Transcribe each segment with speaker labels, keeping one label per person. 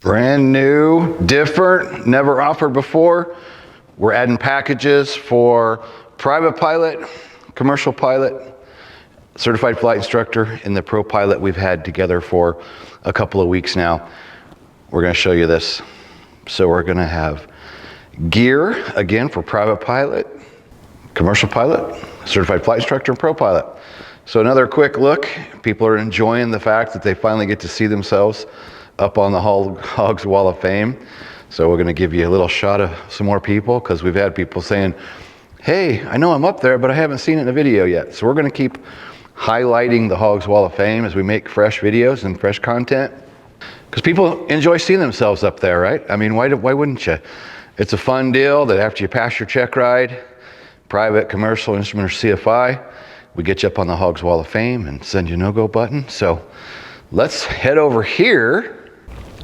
Speaker 1: Brand new, different, never offered before. We're adding packages for private pilot, commercial pilot, certified flight instructor, and the pro pilot we've had together for a couple of weeks now. We're going to show you this. So we're going to have gear, again, for private pilot, commercial pilot, certified flight instructor, and pro pilot. So another quick look. People are enjoying the fact that they finally get to see themselves up on the Hogs Wall of Fame. So we're going to give you a little shot of some more people, because we've had people saying, hey, I know I'm up there, but I haven't seen it in a video yet. So we're going to keep highlighting the Hogs Wall of Fame as we make fresh videos and fresh content, because people enjoy seeing themselves up there, right? I mean, why wouldn't you? It's a fun deal that after you pass your check ride, private, commercial, instrument, or CFI, we get you up on the Hogs Wall of Fame and send you a no-go button. So let's head over here.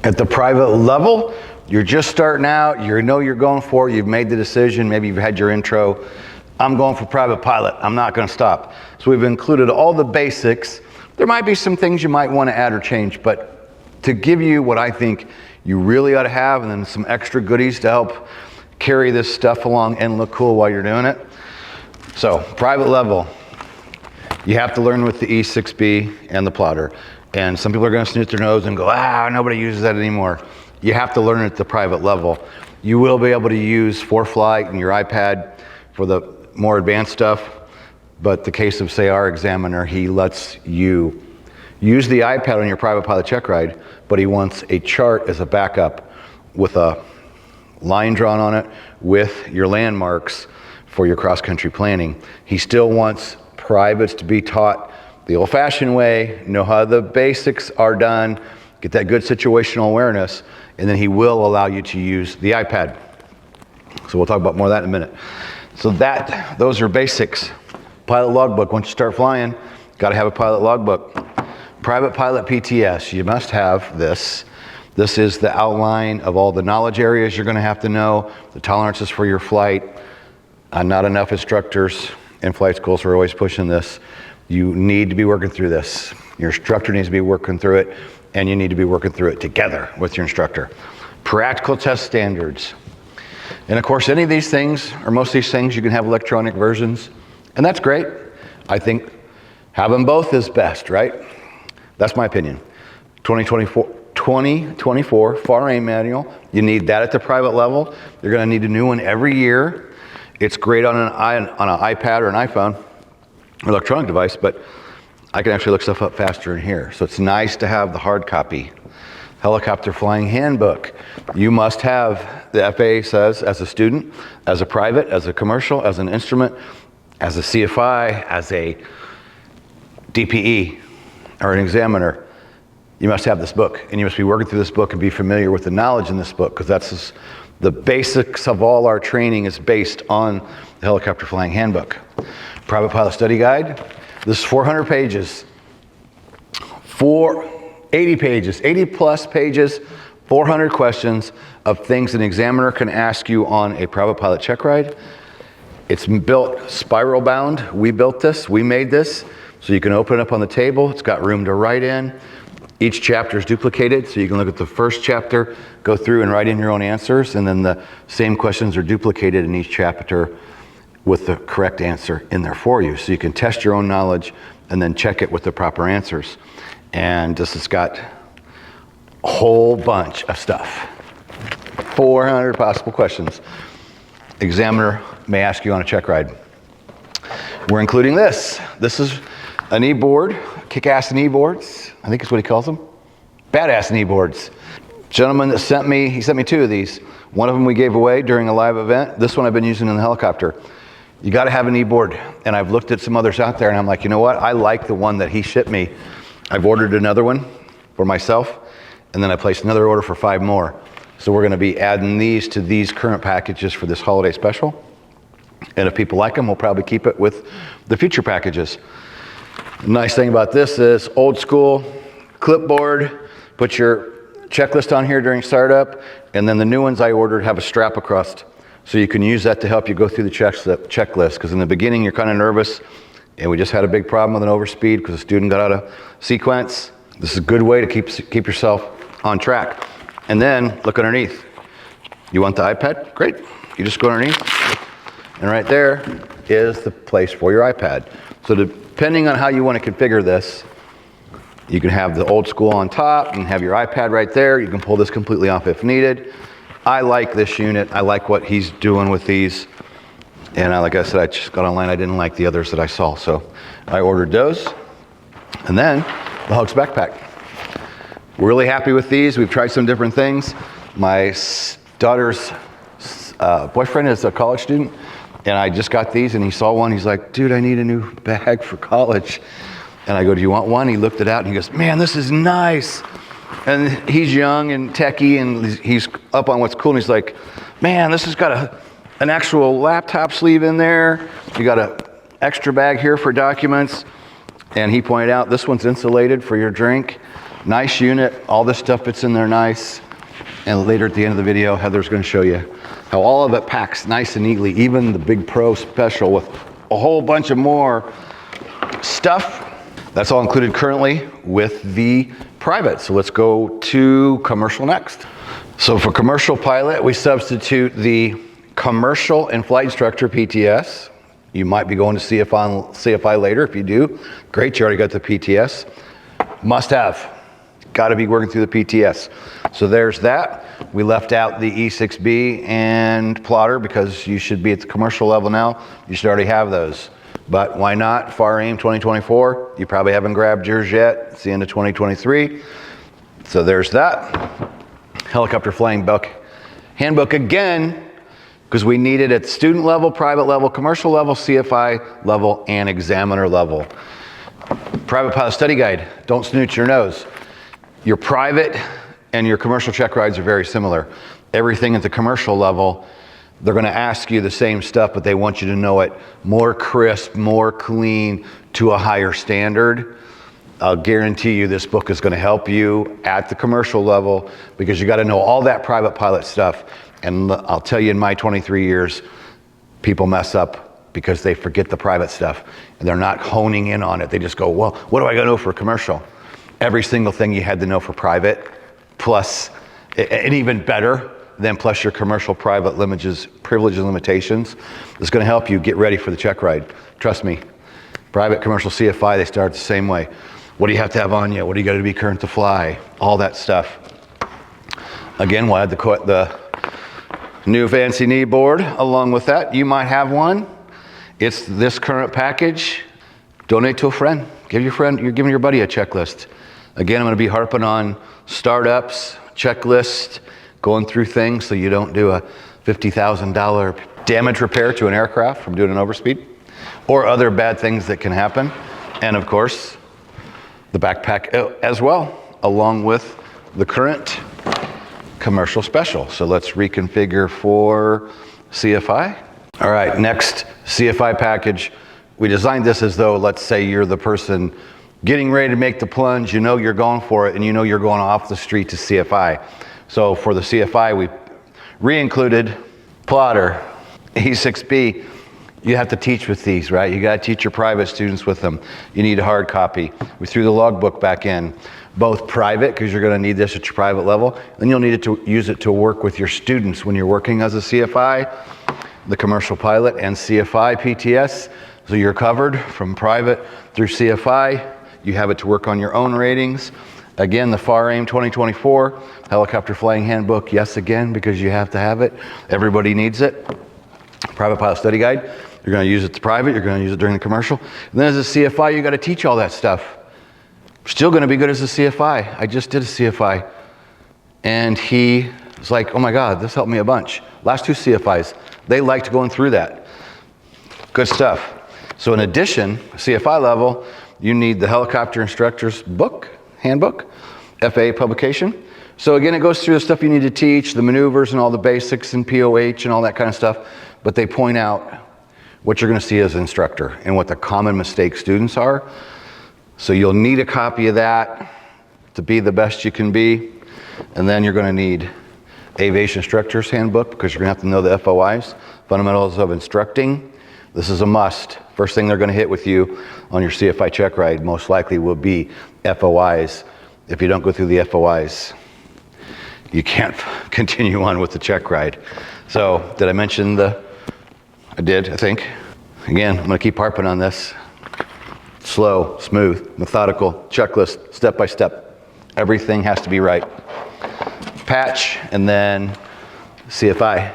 Speaker 1: At the private level, you're just starting out, you know you're going for it, you've made the decision, maybe you've had your intro. I'm going for private pilot, I'm not going to stop. So we've included all the basics. There might be some things you might want to add or change, but to give you what I think you really ought to have, and then some extra goodies to help carry this stuff along and look cool while you're doing it. So private level, you have to learn with the E6B and the plotter. And some people are going to snoot their nose and go, nobody uses that anymore. You have to learn at the private level. You will be able to use ForeFlight and your iPad for the more advanced stuff. But the case of, say, our examiner, he lets you use the iPad on your private pilot check ride, but he wants a chart as a backup with a line drawn on it with your landmarks for your cross-country planning. He still wants privates to be taught the old-fashioned way, know how the basics are done, get that good situational awareness, and then he will allow you to use the iPad. So we'll talk about more of that in a minute. So those are basics. Pilot logbook, once you start flying, got to have a pilot logbook. Private pilot PTS, you must have this. This is the outline of all the knowledge areas you're going to have to know, the tolerances for your flight. Not enough instructors in flight schools are always pushing this. You need to be working through this. Your instructor needs to be working through it, and you need to be working through it together with your instructor. Practical test standards. And of course, any of these things, or most of these things, you can have electronic versions, and that's great. I think having both is best, right? That's my opinion. 2024 FAR-AIM manual, you need that at the private level. You're going to need a new one every year. It's great on an iPad or an iPhone, electronic device, but I can actually look stuff up faster in here. So it's nice to have the hard copy. Helicopter Flying Handbook. You must have, the FAA says, as a student, as a private, as a commercial, as an instrument, as a CFI, as a DPE, or an examiner, you must have this book. And you must be working through this book and be familiar with the knowledge in this book, because that's the basics of all our training is based on the Helicopter Flying Handbook. Private Pilot Study Guide. This is 400 pages. 80 pages, 80 plus pages, 400 questions of things an examiner can ask you on a private pilot check ride. It's built spiral bound. We built this, we made this, so you can open it up on the table. It's got room to write in. Each chapter is duplicated, so you can look at the first chapter, go through and write in your own answers, and then the same questions are duplicated in each chapter with the correct answer in there for you. So you can test your own knowledge and then check it with the proper answers. And this has got a whole bunch of stuff. 400 possible questions examiner may ask you on a check ride. We're including this. This is an e-board, kick-ass knee boards. I think is what he calls them. Badass knee boards. Gentleman that sent me, he sent me 2 of these. One of them we gave away during a live event. This one I've been using in the helicopter. You got to have an e-board. And I've looked at some others out there and I'm like, you know what? I like the one that he shipped me. I've ordered another one for myself, and then I placed another order for 5 more. So we're going to be adding these to these current packages for this holiday special. And if people like them, we'll probably keep it with the future packages. The nice thing about this is old school clipboard, put your checklist on here during startup, and then the new ones I ordered have a strap across. So you can use that to help you go through the checklist, because in the beginning you're kind of nervous, and we just had a big problem with an overspeed because a student got out of sequence. This is a good way to keep yourself on track. And then look underneath. You want the iPad? Great. You just go underneath, and right there is the place for your iPad. So depending on how you want to configure this, you can have the old school on top, you can have your iPad right there, you can pull this completely off if needed. I like this unit, I like what he's doing with these. And like I said, I just got online, I didn't like the others that I saw, so I ordered those. And then the Hugs backpack. We're really happy with these. We've tried some different things. My daughter's boyfriend is a college student, and I just got these, and he saw one. He's like, dude, I need a new bag for college. And I go, do you want one? He looked it out, and he goes, man, this is nice. And he's young and techie, and he's up on what's cool, and he's like, man, this has got an actual laptop sleeve in there. You got an extra bag here for documents. And he pointed out, this one's insulated for your drink. Nice unit, all this stuff fits in there nice. And later at the end of the video, Heather's gonna show you how all of it packs nice and neatly, even the Big Pro Special with a whole bunch of more stuff. That's all included currently with the private. So let's go to commercial next. So for commercial pilot, we substitute the commercial and flight instructor PTS. You might be going to CFI later. If you do, great, you already got the PTS. Must have, got to be working through the PTS. So there's that. We left out the E6B and plotter because you should be at the commercial level now. You should already have those. But why not? FAR AIM 2024. You probably haven't grabbed yours yet. It's the end of 2023. So there's that. Helicopter flying book. Handbook again, because we need it at student level, private level, commercial level, CFI level, and examiner level. Private pilot study guide. Don't snooch your nose. Your private and your commercial check rides are very similar. Everything at the commercial level, they're going to ask you the same stuff, but they want you to know it more crisp, more clean, to a higher standard. I'll guarantee you this book is going to help you at the commercial level because you got to know all that private pilot stuff. And I'll tell you, in my 23 years, people mess up because they forget the private stuff and they're not honing in on it. They just go, well, what do I got to know for commercial? Every single thing you had to know for private, plus, and even better, then plus your commercial private privileges and limitations is going to help you get ready for the check ride. Trust me, private, commercial, CFI, they start the same way. What do you have to have on you? What do you got to be current to fly? All that stuff. Again, we'll add the new fancy knee board along with that. You might have one. It's this current package. Donate to a friend. Give your friend, you're giving your buddy a checklist. Again, I'm going to be harping on startups, checklist, going through things so you don't do a $50,000 damage repair to an aircraft from doing an overspeed or other bad things that can happen. And of course, the backpack as well, along with the current commercial special. So let's reconfigure for CFI. All right, next CFI package. We designed this as though, let's say you're the person getting ready to make the plunge, you know you're going for it, and you know you're going off the street to CFI. So for the CFI, we re-included plotter, E6B. You have to teach with these, right? You got to teach your private students with them. You need a hard copy. We threw the logbook back in, both private, because you're going to need this at your private level, and you'll need it to use it to work with your students when you're working as a CFI, the commercial pilot, and CFI PTS. So you're covered from private through CFI. You have it to work on your own ratings. Again, the FAR AIM 2024 helicopter flying handbook. Yes, again, because you have to have it. Everybody needs it. Private pilot study guide. You're going to use it to private. You're going to use it during the commercial. And then as a CFI, you got to teach all that stuff. Still going to be good as a CFI. I just did a CFI, and he was like, "Oh my God, this helped me a bunch." Last two CFIs, they liked going through that. Good stuff. So in addition, CFI level, you need the helicopter instructor's book, handbook, FAA publication. So again, it goes through the stuff you need to teach, the maneuvers and all the basics and POH and all that kind of stuff. But they point out what you're going to see as an instructor and what the common mistakes students are. So you'll need a copy of that to be the best you can be. And then you're going to need aviation instructor's handbook because you're going to have to know the FOIs, fundamentals of instructing. This is a must. First thing they're going to hit with you on your CFI check ride most likely will be FOIs. If you don't go through the FOIs, you can't continue on with the check ride. So did I mention I did, I think. Again, I'm gonna keep harping on this. Slow, smooth, methodical, checklist, step by step. Everything has to be right. Patch, and then CFI,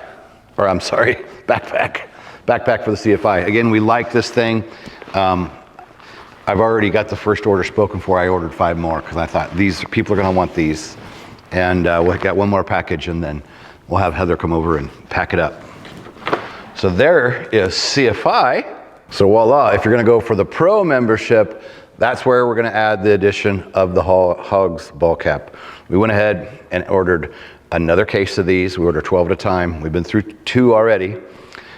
Speaker 1: or I'm sorry, backpack. Backpack for the CFI. Again, we like this thing. I've already got the first order spoken for. I ordered 5 more because I thought these people are gonna want these. And we'll get 1 more package, and then we'll have Heather come over and pack it up. So there is CFI. So voila, if you're gonna go for the Pro membership, that's where we're gonna add the addition of the Hogs ball cap. We went ahead and ordered another case of these. We ordered 12 at a time. We've been through 2 already.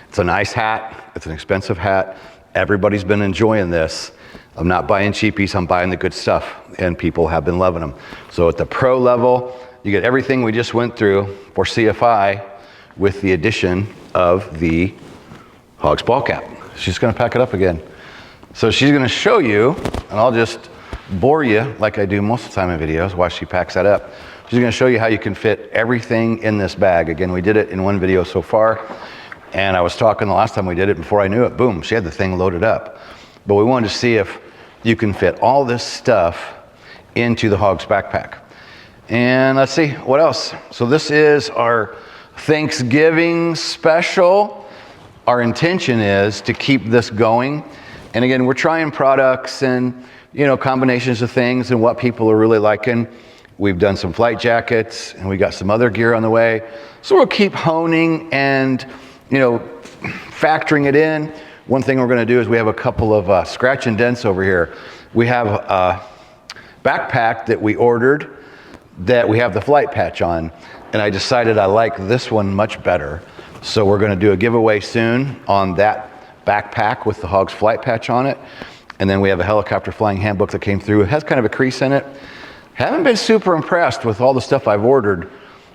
Speaker 1: It's a nice hat. It's an expensive hat. Everybody's been enjoying this. I'm not buying cheapies, I'm buying the good stuff, and people have been loving them. So at the Pro level, you get everything we just went through for CFI with the addition of the Hogs ball cap. She's gonna pack it up again. So she's gonna show you, and I'll just bore you like I do most of the time in videos while she packs that up. She's gonna show you how you can fit everything in this bag. Again, we did it in 1 video so far, and I was talking the last time we did it, before I knew it, boom, she had the thing loaded up. But we wanted to see if you can fit all this stuff into the Hogs backpack. And let's see, what else? So this is our Thanksgiving special. Our intention is to keep this going. And again, we're trying products and, you know, combinations of things and what people are really liking. We've done some flight jackets, and we got some other gear on the way. So we'll keep honing and, you know, factoring it in. One thing we're gonna do is we have a couple of scratch and dents over here. We have a backpack that we ordered that we have the flight patch on, and I decided I like this one much better. So we're gonna do a giveaway soon on that backpack with the Hogs flight patch on it. And then we have a helicopter flying handbook that came through. It has kind of a crease in it. Haven't been super impressed with all the stuff I've ordered.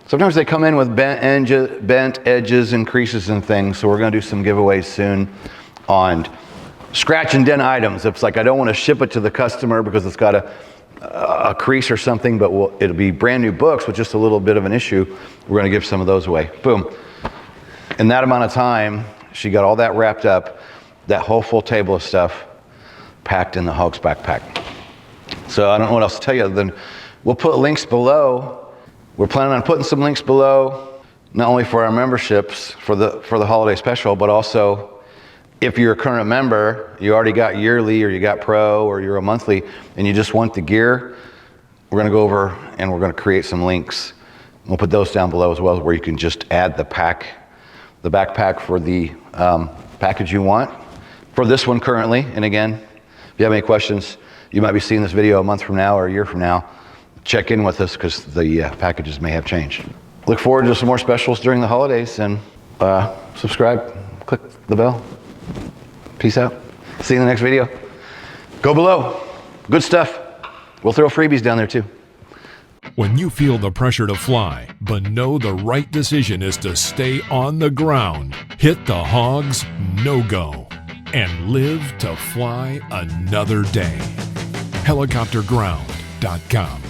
Speaker 1: Sometimes they come in with bent edges and creases and things, so we're gonna do some giveaways soon on scratch and dent items. It's like I don't want to ship it to the customer because it's got a crease or something, but it'll be brand new books with just a little bit of an issue. We're going to give some of those away. Boom. In that amount of time, she got all that wrapped up, that whole full table of stuff packed in the Hogs backpack. So I don't know what else to tell you other than we'll put links below. We're planning on putting some links below, not only for our memberships for the holiday special, but also if you're a current member, you already got yearly or you got Pro or you're a monthly and you just want the gear, we're gonna go over and we're gonna create some links. We'll put those down below as well, where you can just add the backpack for the package you want for this one currently. And again, if you have any questions, you might be seeing this video a month from now or a year from now. Check in with us because the packages may have changed. Look forward to some more specials during the holidays, and subscribe, click the bell. Peace out. See you in the next video. Go below. Good stuff. We'll throw freebies down there too.
Speaker 2: When you feel the pressure to fly, but know the right decision is to stay on the ground, hit the Hogs no-go and live to fly another day. Helicopterground.com